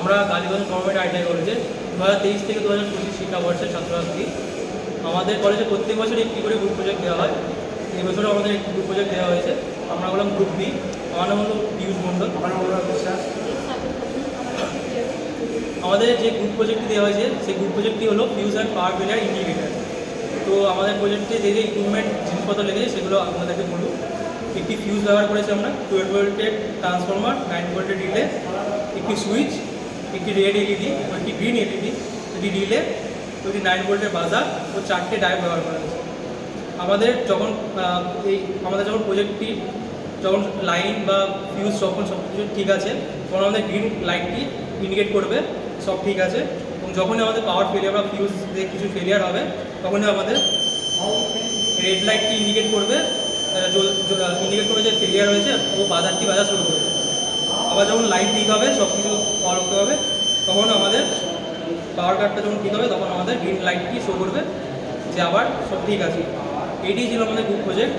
আমরা Kaliganj government ITI কলেজে 2023 থেকে 2025 শিক্ষাবর্ষের ছাত্রছাত্রী। আমাদের কলেজে প্রত্যেক বছর একটি করে গ্রুপ প্রজেক্ট দেওয়া হয়। এই বছরও আমাদের একটি গ্রুপ প্রজেক্ট দেওয়া হয়েছে। আমরা বললাম গ্রুপ বি। আমার নাম হলো পিয়ুষ মণ্ডল। আমাদের যে গ্রুপ প্রজেক্টটি দেওয়া হয়েছে সেই গ্রুপ প্রজেক্টটি হলো fuse and power failure indicator. তো আমাদের প্রজেক্টে যে ইকুইপমেন্ট জিনিসপত্র লেগেছে সেগুলো আপনাদেরকে বলুন। একটি ফিউজ ব্যবহার করেছি আমরা, 12 ভোল্টের ট্রান্সফরমার, 9 ভোল্টের রিলে, একটি সুইচ, একটি রেড এলইডি, একটি গ্রিন এলইডি, একটি রিলে, একটি 9 ভোল্টের বাজার ও 4টে ডায়োড ব্যবহার করা হয়েছে। আমাদের যখন প্রজেক্টটি যখন লাইন বা ফিউজ যখন সব কিছু ঠিক আছে তখন আমাদের গ্রিন লাইটটি ইন্ডিকেট করবে সব ঠিক আছে, এবং যখনই আমাদের পাওয়ার ফেলিয়ার বা ফিউজে কিছু ফেলিয়ার হবে তখনই আমাদের রেড লাইটটি ইন্ডিকেট করবে যে ফেলিয়ার হয়েছে ও বাজারটি বাজা শুরু করবে। আবার যখন লাইন ঠিক হবে, সব কিছু পাওয়ার করতে হবে, তখন আমাদের পাওয়ার কাটটা যখন ঠিক হবে তখন আমাদের গ্রিন লাইটটি শো করবে যে আবার সব ঠিক আছে। এটি ছিল আমাদের গ্রুপ প্রজেক্ট।